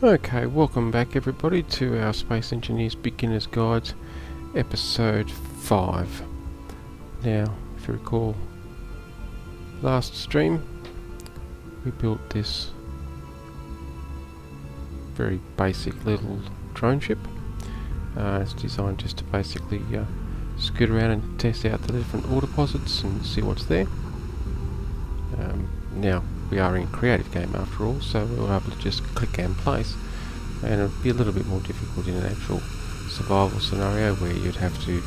Okay, welcome back everybody to our Space Engineers Beginner's Guide, Episode 5. Now, if you recall, last stream we built this very basic little drone ship. It's designed just to basically scoot around and test out the different ore deposits and see what's there. Now, we are in a creative game after all, so we're able to just click and place, and it'll be a little bit more difficult in an actual survival scenario where you'd have to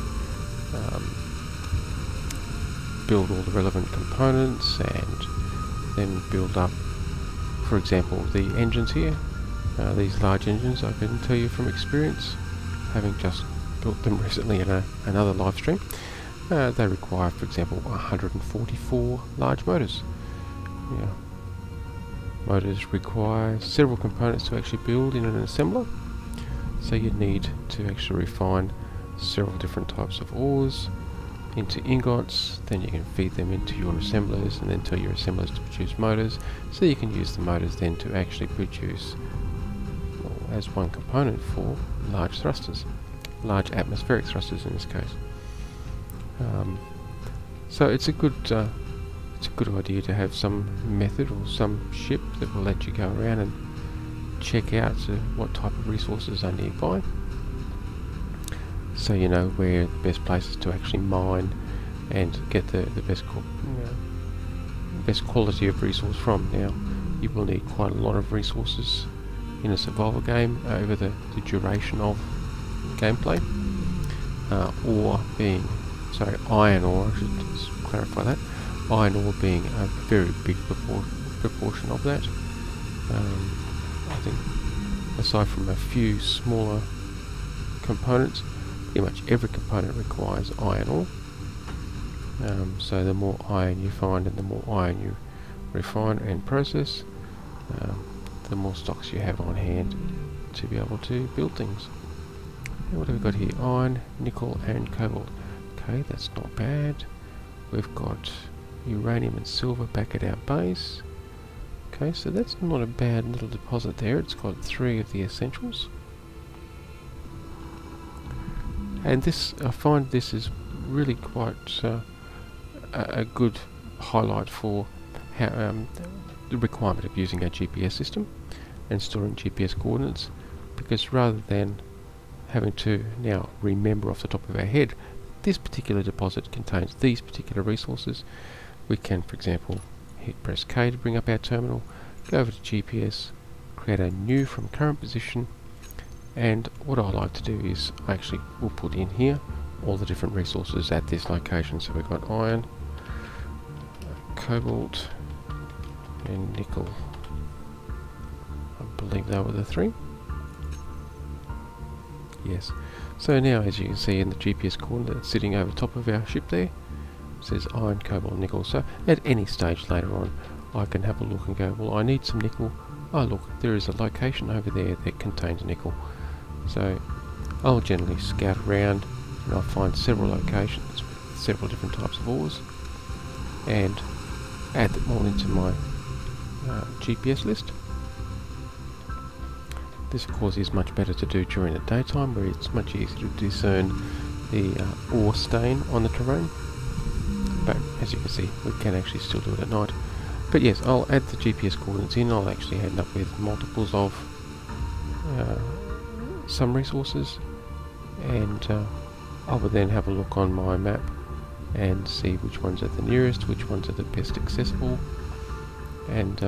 build all the relevant components and then build up, for example, the engines here. These large engines, I can tell you from experience, having just built them recently in another live stream, they require, for example, 144 large motors. Yeah. Motors require several components to actually build in an assembler, so you need to actually refine several different types of ores into ingots. Then you can feed them into your assemblers and then tell your assemblers to produce motors, so you can use the motors then to actually produce, well, as one component for large thrusters, large atmospheric thrusters in this case. So it's a good idea to have some method or some ship that will let you go around and check out what type of resources are nearby, so you know where the best places to actually mine and get the best quality of resource from. Now, you will need quite a lot of resources in a survival game over the duration of gameplay. Iron ore, I should just clarify that. Iron ore being a very big proportion of that. I think aside from a few smaller components, pretty much every component requires iron ore. So the more iron you find and the more iron you refine and process, the more stocks you have on hand to be able to build things. Now, what have we got here? Iron, nickel and cobalt. Okay, that's not bad. We've got uranium and silver back at our base. Okay, so that's not a bad little deposit there. It's got 3 of the essentials. And this, I find this is really quite a good highlight for how, the requirement of using a GPS system and storing GPS coordinates, because rather than having to now remember off the top of our head this particular deposit contains these particular resources, we can, for example, press K to bring up our terminal, go over to GPS, create a new from current position, and what I like to do is I actually will put in here all the different resources at this location. So we've got iron, cobalt and nickel. I believe they were the 3. Yes. So now, as you can see in the GPS coordinate sitting over top of our ship there, it says iron, cobalt, nickel. So at any stage later on, I can have a look and go, well, I need some nickel. Oh look, there is a location over there that contains nickel. So I'll generally scout around and I'll find several locations with several different types of ores and add them all into my GPS list. This, of course, is much better to do during the daytime, where it's much easier to discern the ore stain on the terrain. But as you can see, we can actually still do it at night. But yes, I'll add the GPS coordinates in. I'll actually end up with multiples of some resources, and I will then have a look on my map and see which ones are the nearest, which ones are the best accessible, and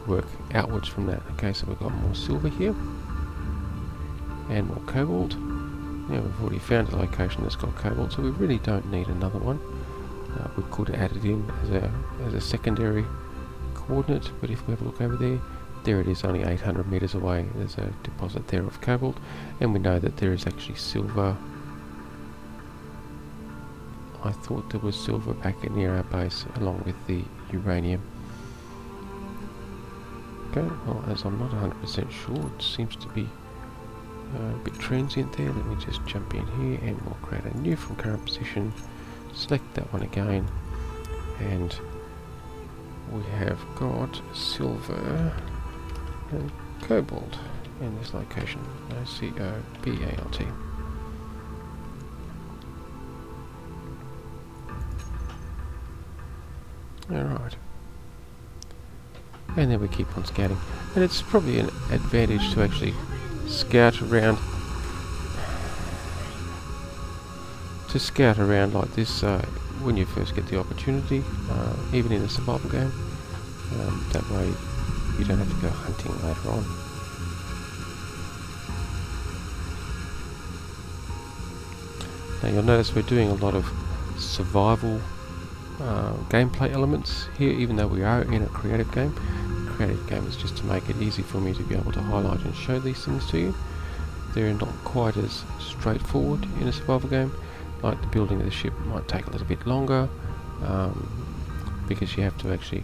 work outwards from that. Okay, so we've got more silver here and more cobalt. Now we've already found a location that's got cobalt, so we really don't need another one. We could add it in as a secondary coordinate, but if we have a look over there, there it is, only 800 meters away. There's a deposit there of cobalt, and we know that there is actually silver. I thought there was silver back near our base along with the uranium. Okay, well, as I'm not 100% sure, it seems to be a bit transient there. Let me just jump in here and we'll create a new from current position, select that one again, and we have got silver and cobalt. and this location, Cobalt. Alright. And then we keep on scouting. And it's probably an advantage to actually scout around. To scout around like this when you first get the opportunity, even in a survival game. That way you don't have to go hunting later on. Now you'll notice we're doing a lot of survival gameplay elements here, even though we are in a creative game. Creative game is just to make it easy for me to be able to highlight and show these things to you. They're not quite as straightforward in a survival game. Like the building of the ship might take a little bit longer, because you have to actually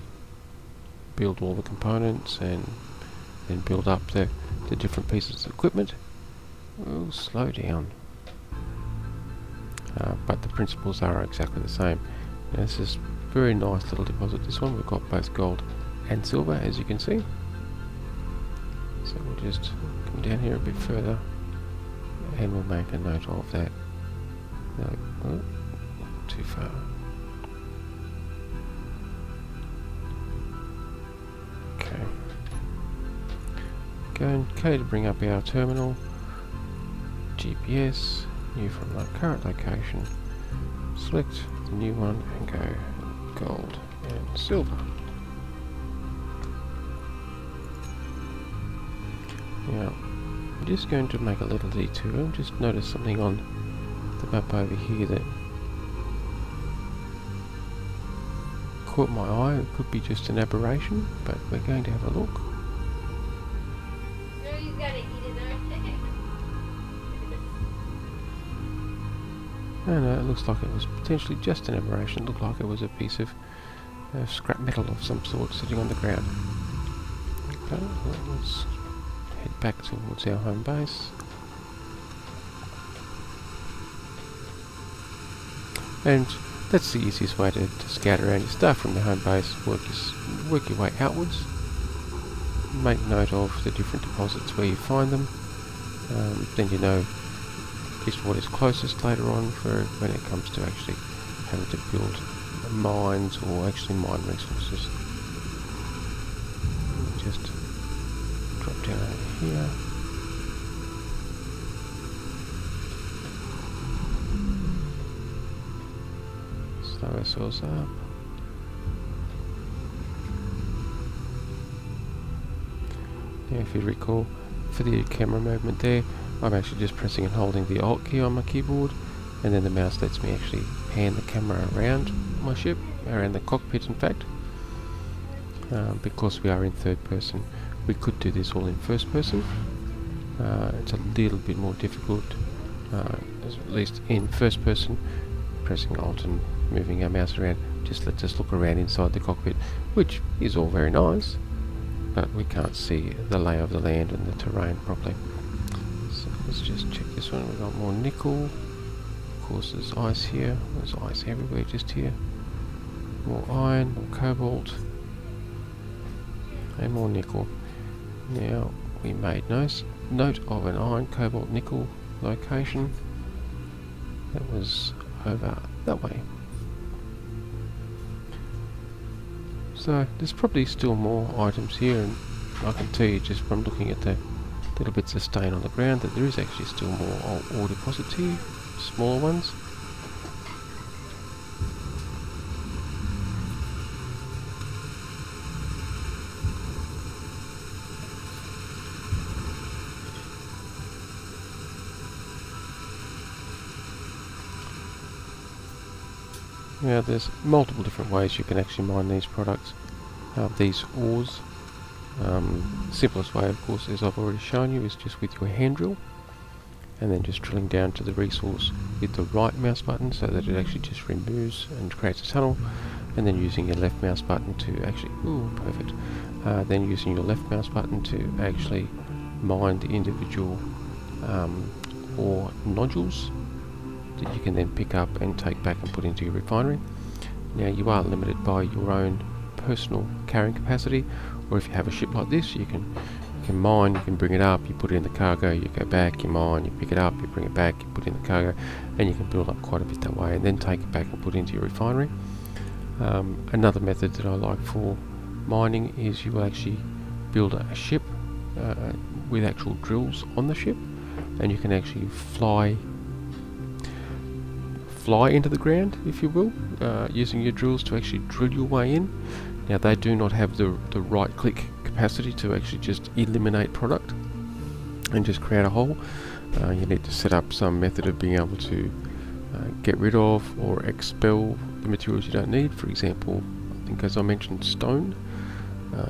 build all the components and then build up the different pieces of equipment. Oh, slow down. But the principles are exactly the same. Now, this is a very nice little deposit. This one, we've got both gold and silver, as you can see. So we'll just come down here a bit further and we'll make a note of that. No, oh, too far. Okay. Okay to bring up our terminal. GPS, new from the current location. Select the new one and go gold and silver. Now, I'm just going to make a little detour. Just notice something on the map over here that caught my eye. It could be just an aberration, but we're going to have a look. No, you gotta eat it though. No, it looks like it was potentially just an aberration. It looked like it was a piece of scrap metal of some sort sitting on the ground. Okay, well, let's head back towards our home base. And that's the easiest way to scout around. You start from the home base, work your way outwards, make note of the different deposits where you find them, then you know just what is closest later on for when it comes to actually having to build mines or actually mine resources. Just drop down over here. Slow ourselves up. Now if you recall, for the camera movement there, I'm actually just pressing and holding the Alt key on my keyboard, and then the mouse lets me actually pan the camera around my ship, around the cockpit in fact. Because we are in third person, we could do this all in first person. It's a little bit more difficult, at least in first person. Pressing Alt and moving our mouse around just lets us look around inside the cockpit, which is all very nice, but we can't see the lay of the land and the terrain properly. So let's just check this one. We've got more nickel. Of course there's ice here. There's ice everywhere just here. More iron, more cobalt, and more nickel. Now we made note of an iron, cobalt, nickel location. That was over that way. So there's probably still more items here, and I can tell you just from looking at the little bits of stain on the ground that there is actually still more ore deposits here, smaller ones. Now there's multiple different ways you can actually mine these products, these ores. Simplest way of course, as I've already shown you, is just with your hand drill and then just drilling down to the resource with the right mouse button so that it actually just removes and creates a tunnel, and then using your left mouse button to actually, perfect, then using your left mouse button to actually mine the individual ore nodules that you can then pick up and take back and put into your refinery. Now you are limited by your own personal carrying capacity, or if you have a ship like this you can can mine, you can bring it up, you put it in the cargo, you go back, you mine, you pick it up, you bring it back, you put it in the cargo, and you can build up quite a bit that way, and then take it back and put it into your refinery. Another method that I like for mining is you will actually build a ship with actual drills on the ship, and you can actually fly into the ground, if you will, using your drills to actually drill your way in. Now they do not have the right click capacity to actually just eliminate product and just create a hole. You need to set up some method of being able to get rid of or expel the materials you don't need. For example, I think as I mentioned, stone.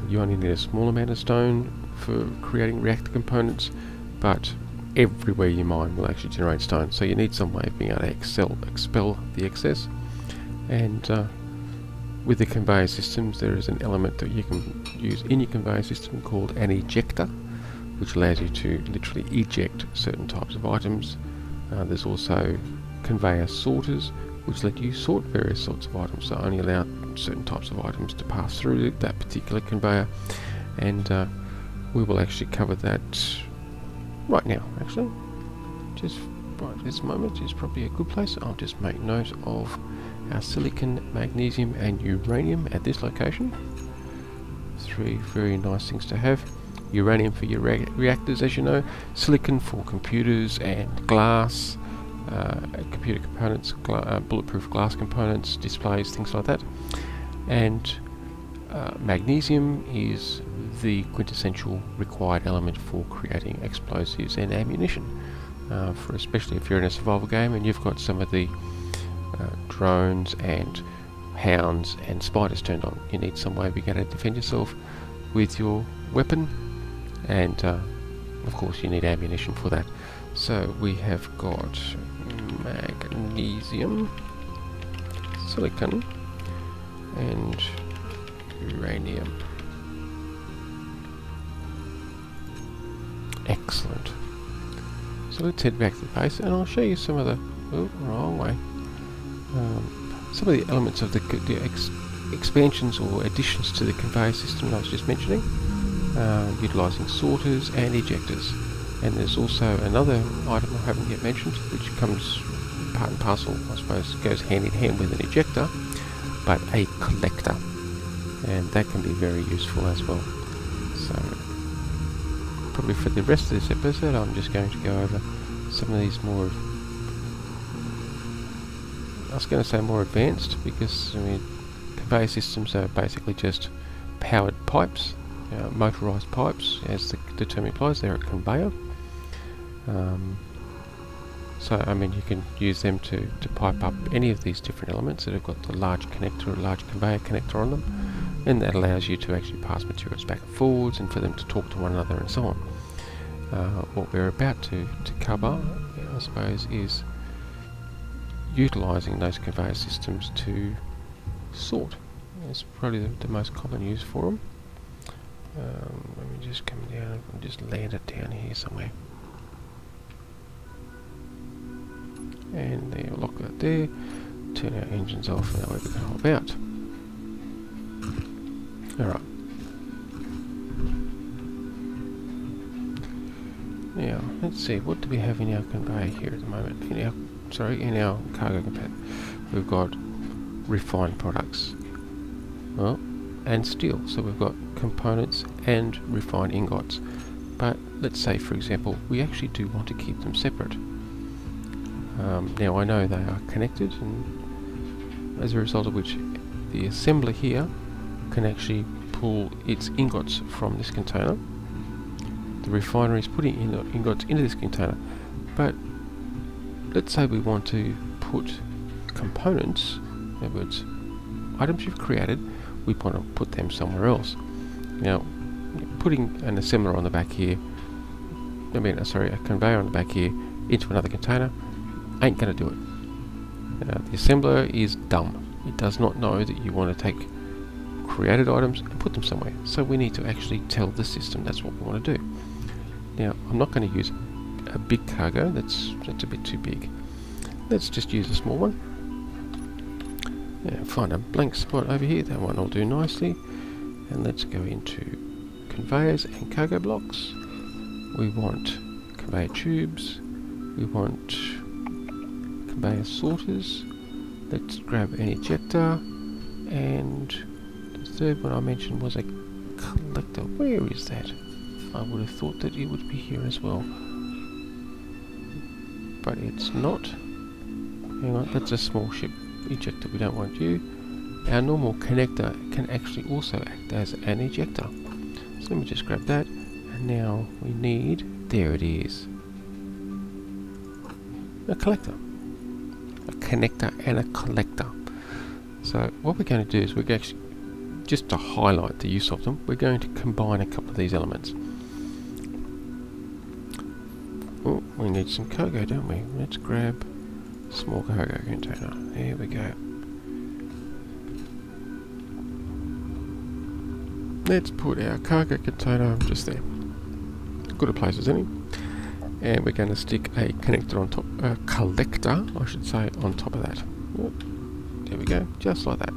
You only need a small amount of stone for creating reactor components, but everywhere you mine will actually generate stone, so you need some way of being able to expel the excess. And with the conveyor systems, there is an element that you can use in your conveyor system called an ejector, which allows you to literally eject certain types of items. There's also conveyor sorters, which let you sort various sorts of items, so only allow certain types of items to pass through that particular conveyor. And we will actually cover that right now, actually. Just right this moment is probably a good place. I'll just make note of our silicon, magnesium and uranium at this location. 3 very nice things to have. Uranium for your reactors, as you know, silicon for computers and glass, computer components, bulletproof glass components, displays, things like that. And magnesium is the quintessential required element for creating explosives and ammunition, for especially if you're in a survival game and you've got some of the drones and hounds and spiders turned on. You need some way of being able to defend yourself with your weapon, and of course you need ammunition for that. So we have got magnesium, silicon and uranium. Excellent. So let's head back to the base and I'll show you some of the wrong way. Some of the elements of the expansions or additions to the conveyor system I was just mentioning, utilising sorters and ejectors. And there's also another item I haven't yet mentioned, which comes part and parcel, I suppose, goes hand in hand with an ejector, but a collector. And that can be very useful as well. So probably for the rest of this episode I'm just going to go over some of these more, I was going to say more advanced, because I mean conveyor systems are basically just powered pipes, motorised pipes, as the term implies. They're a conveyor. So I mean you can use them to pipe up any of these different elements that have got the large connector, a large conveyor connector on them, and that allows you to actually pass materials back and forwards and for them to talk to one another and so on. What we're about to cover, I suppose, is utilising those conveyor systems to sort. It's probably the most common use for them. Let me just come down and just land it down here somewhere. And there, lock that there, turn our engines off, and that way we can hop out. Alright. Now, let's see, what do we have in our conveyor here at the moment? In our cargo compartment. We've got refined products. Well, and steel. So we've got components and refined ingots. But let's say, for example, we actually do want to keep them separate. Now I know they are connected, and as a result of which the assembler here can actually pull its ingots from this container. The refinery is putting ingots into this container, but let's say we want to put components, in other words, items you've created, we want to put them somewhere else. Now, putting an assembler on the back here, a conveyor on the back here into another container ain't going to do it. The assembler is dumb. It does not know that you want to take created items and put them somewhere. So we need to actually tell the system that's what we want to do. Now, I'm not going to use a big cargo. That's a bit too big. Let's just use a small one. Find a blank spot over here. That one will do nicely. And let's go into conveyors and cargo blocks. We want conveyor tubes. We want conveyor sorters. Let's grab an ejector. And the third one I mentioned was a collector. Where is that? I would have thought that it would be here as well. But it's not. Hang on, that's a small ship ejector. We don't want you. Our normal connector can actually also act as an ejector. So let me just grab that. And now we need, there it is, a collector. A connector and a collector. So what we're going to do is we're actually, just to highlight the use of them, we're going to combine a couple of these elements. Oh, we need some cargo, don't we? Let's grab a small cargo container. There we go. Let's put our cargo container just there. Good a place as any. And we're going to stick a connector on top, a collector, I should say, on top of that. Yep. There we go, just like that.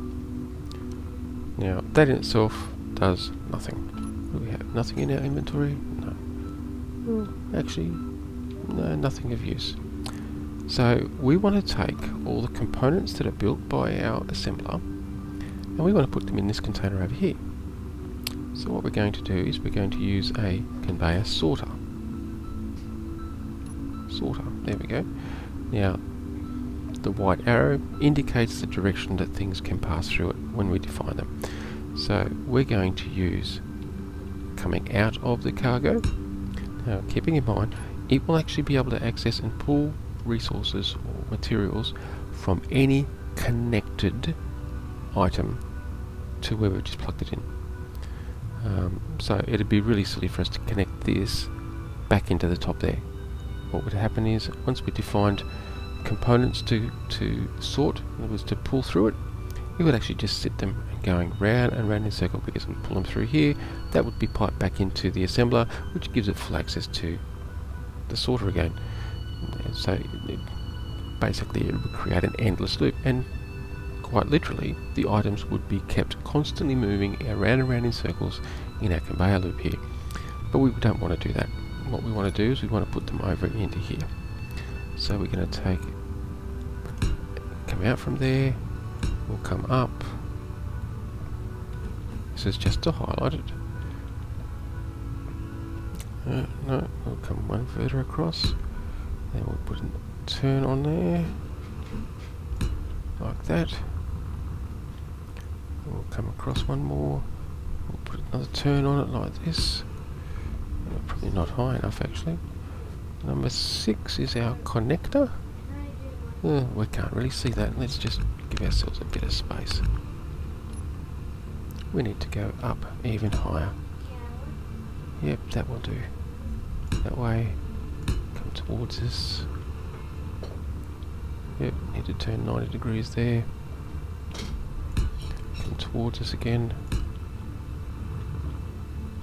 Now, that in itself does nothing. Do we have nothing in our inventory? No. Well, actually, no, nothing of use. So, we want to take all the components that are built by our assembler, and we want to put them in this container over here. So what we're going to do is we're going to use a conveyor sorter. There we go. Now, the white arrow indicates the direction that things can pass through it when we define them. So we're going to use coming out of the cargo. Now, keeping in mind, it will actually be able to access and pull resources or materials from any connected item to where we've just plugged it in. So it'd be really silly for us to connect this back into the top there. What would happen is, once we defined components to sort, it was to pull through it, it would actually just sit them and going round and round in a circle, because we pull them through here, that would be piped back into the assembler, which gives it full access to the sorter again. And so basically it would create an endless loop, and quite literally the items would be kept constantly moving around and round in circles in our conveyor loop here. But we don't want to do that. What we want to do is we want to put them over into here. So we're going to come out from there, we'll come up. This is just to highlight it. No, we'll come one further across, then we'll put a turn on there, like that. We'll come across one more, we'll put another turn on it like this. Probably not high enough actually. Number 6 is our connector. We can't really see that. Let's just give ourselves a bit of space. We need to go up even higher. Yep, that will do. That way, come towards us. Yep, need to turn 90 degrees there. Come towards us again.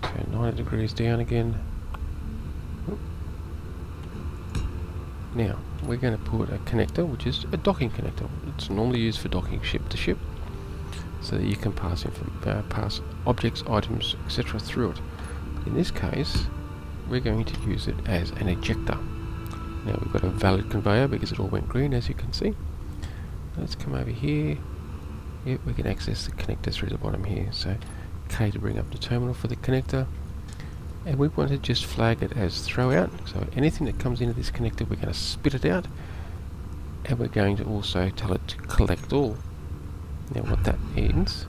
Turn 90 degrees down again. Now, we're going to put a connector, which is a docking connector. It's normally used for docking ship to ship, so that you can pass pass objects, items, etc. through it. In this case, we're going to use it as an ejector. Now, we've got a valid conveyor because it all went green, as you can see. Let's come over here. Yep, we can access the connector through the bottom here. So, K to bring up the terminal for the connector. And we want to just flag it as throw out. So anything that comes into this connector, we're going to spit it out. And we're going to also tell it to collect all. Now what that means,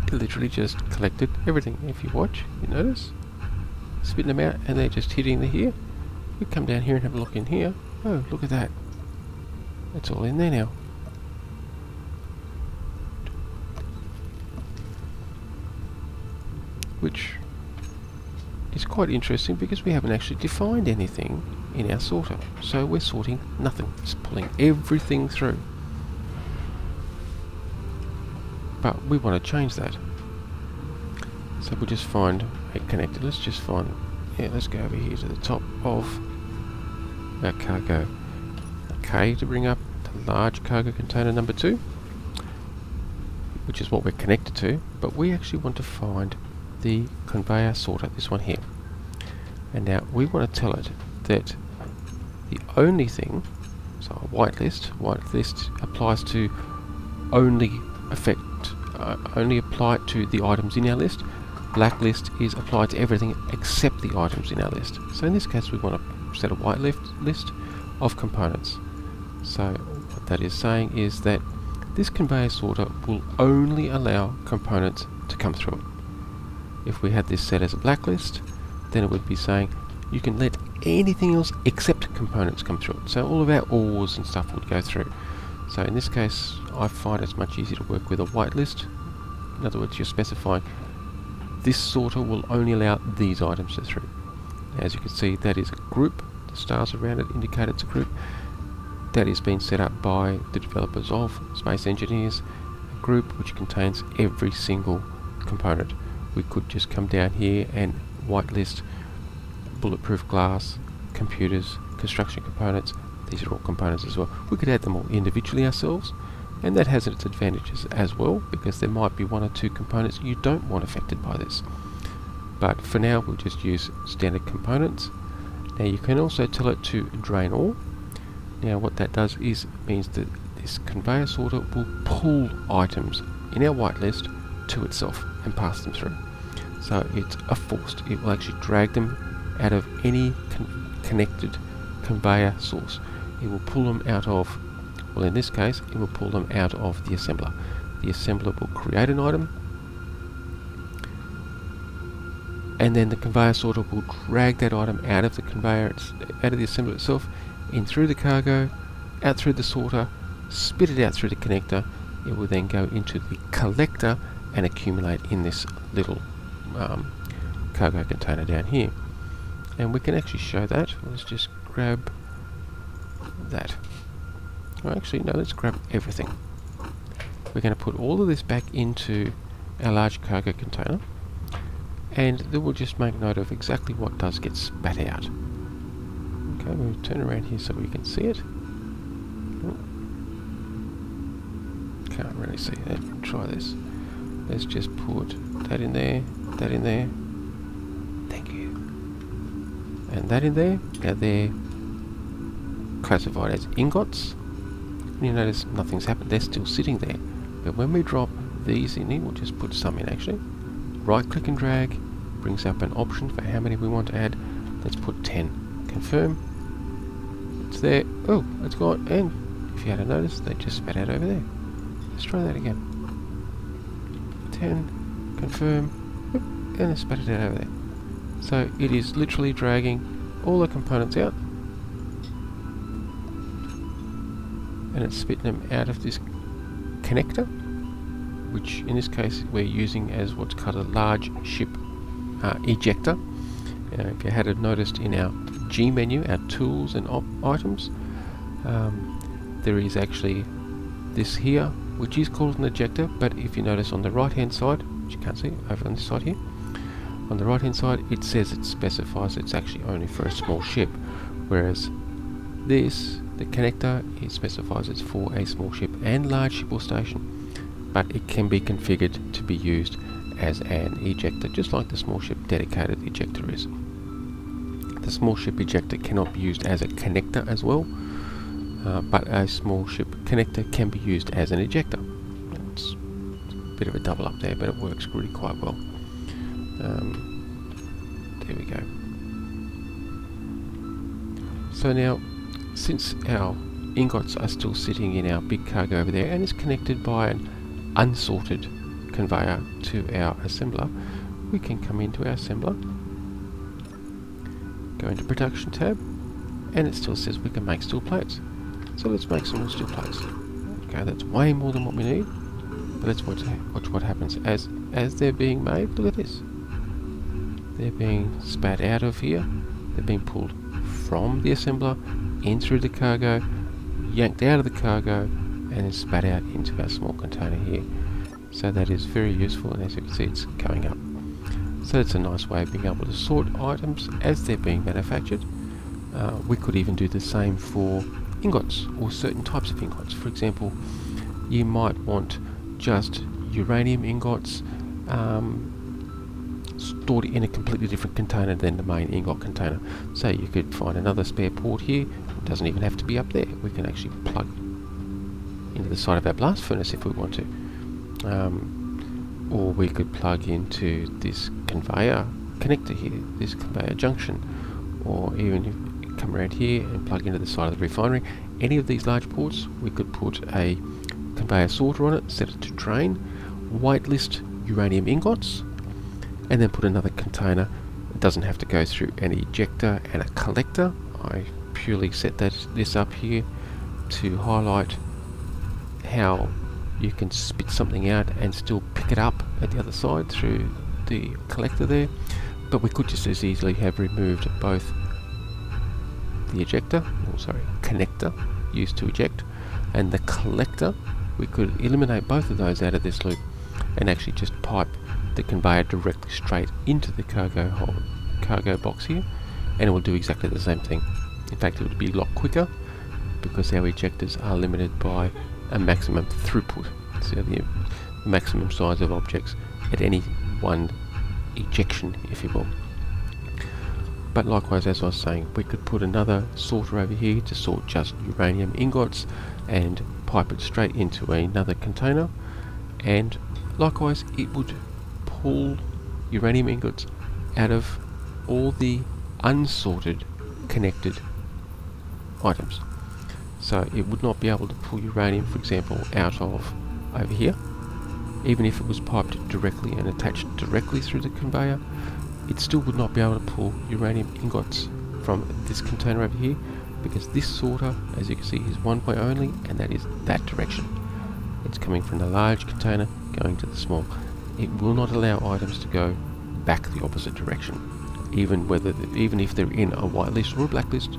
it literally just collected everything. If you watch, you notice, spitting them out, and they're just hitting the here. We come down here and have a look in here. Oh, look at that. It's all in there now. Which is quite interesting because we haven't actually defined anything in our sorter. So we're sorting nothing, just pulling everything through. But we want to change that. So we'll just find a connector. Let's just find, let's go over here to the top of our cargo. Okay, to bring up the large cargo container number 2. which is what we're connected to, but we actually want to find the conveyor sorter, this one here. And now we want to tell it that the only thing, so a whitelist applies to only apply it to the items in our list. Blacklist is applied to everything except the items in our list. So in this case we want to set a whitelist of components. So what that is saying is that this conveyor sorter will only allow components to come through it. If we had this set as a blacklist, then it would be saying you can let anything else except components come through it. So all of our ores and stuff would go through. So in this case, I find it's much easier to work with a whitelist. In other words, you're specifying this sorter will only allow these items to through. As you can see, that is a group. The stars around it indicate it's a group. That is being set up by the developers of Space Engineers, a group which contains every single component. We could just come down here and whitelist bulletproof glass, computers, construction components. These are all components as well. We could add them all individually ourselves, and that has its advantages as well, because there might be one or two components you don't want affected by this. But for now we'll just use standard components. Now you can also tell it to drain all. Now what that does is means that this conveyor sorter will pull items in our whitelist to itself and pass them through. So it's a forced, it will actually drag them out of any connected conveyor source. It will pull them out of, well in this case, it will pull them out of the assembler. The assembler will create an item, and then the conveyor sorter will drag that item out of the conveyor, out of the assembler itself, in through the cargo, out through the sorter, spit it out through the connector. It will then go into the collector and accumulate in this little cargo container down here. And we can actually show that. Let's just grab that. Well, actually, no, let's grab everything. We're going to put all of this back into our large cargo container, and then we'll just make note of exactly what does get spat out. Okay, we'll turn around here so we can see it. Oh. Can't really see that. Try this. Let's just put that in there, that in there. Thank you. And that in there. Now they're classified as ingots. You notice nothing's happened. They're still sitting there. But when we drop these in here, we'll just put some in actually. Right click and drag. Brings up an option for how many we want to add. Let's put 10. Confirm. It's there. Oh, it's gone. And if you hadn't noticed, they just spat out over there. Let's try that again. 10. Confirm. And it spat it out over there. So it is literally dragging all the components out, and it's spitting them out of this connector, which in this case we're using as what's called a large ship ejector. If you had noticed in our G menu, our tools and items, there is actually this here, which is called an ejector, but if you notice on the right hand side, which you can't see, over on this side here, on the right hand side it says, it specifies it's actually only for a small ship, whereas this, the connector, it specifies it's for a small ship and large ship or station, but it can be configured to be used as an ejector, just like the small ship dedicated ejector is. The small ship ejector cannot be used as a connector as well, but a small ship connector can be used as an ejector. It's a bit of a double up there, but it works really quite well. There we go. So now, since our ingots are still sitting in our big cargo over there, and it's connected by an unsorted conveyor to our assembler, we can come into our assembler, go into production tab, and it still says we can make steel plates. So let's make some more steel plates. Okay, that's way more than what we need, but let's watch what happens as they're being made. Look at this. They're being spat out of here. They're being pulled from the assembler in through the cargo, yanked out of the cargo, and then spat out into our small container here. So that is very useful, and as you can see, it's going up. So it's a nice way of being able to sort items as they're being manufactured. We could even do the same for ingots or certain types of ingots. For example, you might want just uranium ingots stored in a completely different container than the main ingot container. So you could find another spare port here. It doesn't even have to be up there. We can actually plug into the side of our blast furnace if we want to. Or we could plug into this conveyor connector here, this conveyor junction, or even if you come around here and plug into the side of the refinery. Any of these large ports, we could put a conveyor sorter on it, set it to drain, whitelist uranium ingots, and then put another container. It doesn't have to go through an ejector and a collector. I purely set this up here to highlight how you can spit something out and still pick it up at the other side through the collector there. But we could just as easily have removed both the ejector, connector used to eject, and the collector. We could eliminate both of those out of this loop and actually just pipe the conveyor directly straight into the cargo box here, and it will do exactly the same thing. In fact, it would be a lot quicker because our ejectors are limited by a maximum throughput, so the maximum size of objects at any one ejection, if you will. But likewise, as I was saying, we could put another sorter over here to sort just uranium ingots and pipe it straight into another container, and likewise it would pull uranium ingots out of all the unsorted connected items. So it would not be able to pull uranium, for example, out of over here. Even if it was piped directly and attached directly through the conveyor, it still would not be able to pull uranium ingots from this container over here, because this sorter, as you can see, is one way only, and that is that direction. It's coming from the large container going to the small. It will not allow items to go back the opposite direction, even if they're in a white list or a black list.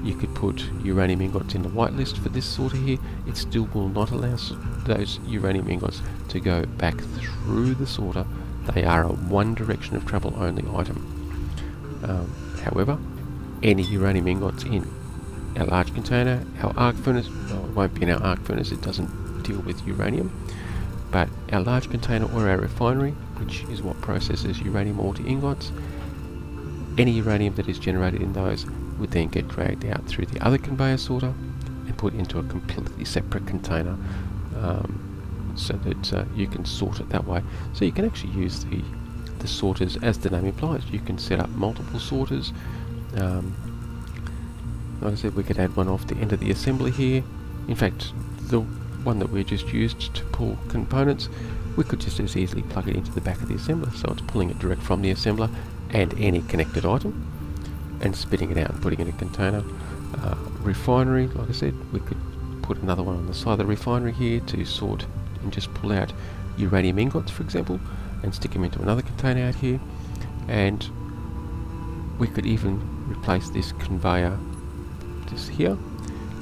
You could put uranium ingots in the white list for this sorter here. It still will not allow those uranium ingots to go back through the sorter. They are a one direction of travel only item. However, any uranium ingots in our large container, our arc furnace, well, it won't be in our arc furnace, it doesn't deal with uranium, but our large container or our refinery, which is what processes uranium ore to ingots, any uranium that is generated in those would then get dragged out through the other conveyor sorter and put into a completely separate container, so that you can sort it that way. So you can actually use the sorters as the name implies. You can set up multiple sorters. Like I said, we could add one off the end of the assembly here. In fact, the one that we just used to pull components, we could just as easily plug it into the back of the assembler, so it's pulling it direct from the assembler and any connected item and spitting it out and putting it in a container. Refinery, like I said, we could put another one on the side of the refinery here to sort and just pull out uranium ingots, for example, and stick them into another container out here. And we could even replace this conveyor just here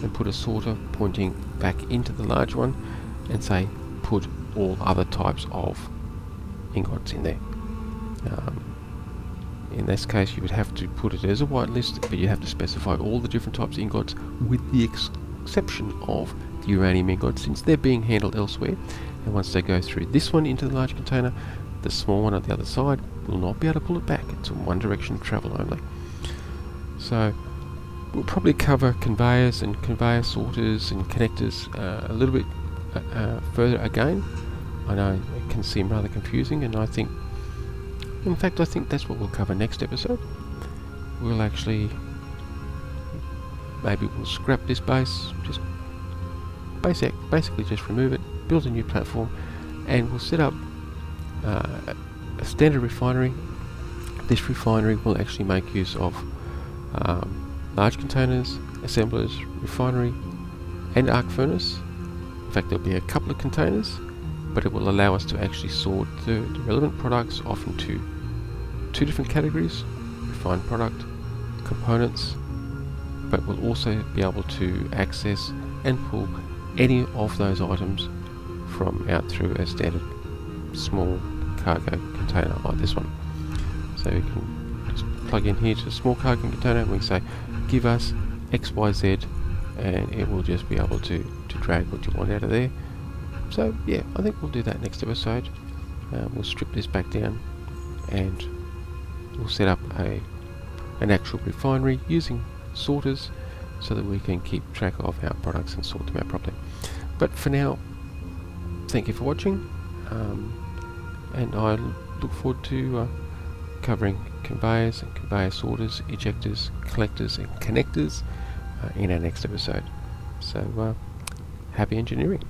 and put a sorter pointing back into the large one and say put all other types of ingots in there. In this case you would have to put it as a whitelist, but you have to specify all the different types of ingots with the exception of the uranium ingots, since they're being handled elsewhere, and once they go through this one into the large container, the small one on the other side will not be able to pull it back. It's a one direction of travel only. So we'll probably cover conveyors and conveyor sorters and connectors a little bit further again. I know it can seem rather confusing, and I think that's what we'll cover next episode. We'll actually, maybe we'll scrap this base, just basically just remove it, build a new platform, and we'll set up a standard refinery. This refinery will actually make use of large containers, assemblers, refinery, and arc furnace. In fact, there'll be a couple of containers, but it will allow us to actually sort the relevant products off into two different categories: refined product, components. But we'll also be able to access and pull any of those items from out through a standard small cargo container like this one. So we can just plug in here to a small cargo container and we say give us XYZ, and it will just be able to drag what you want out of there, So yeah, I think we'll do that next episode. We'll strip this back down and we'll set up an actual refinery using sorters so that we can keep track of our products and sort them out properly. But for now, thank you for watching, and I look forward to covering conveyors and conveyor sorters, ejectors, collectors and connectors in our next episode. So happy engineering.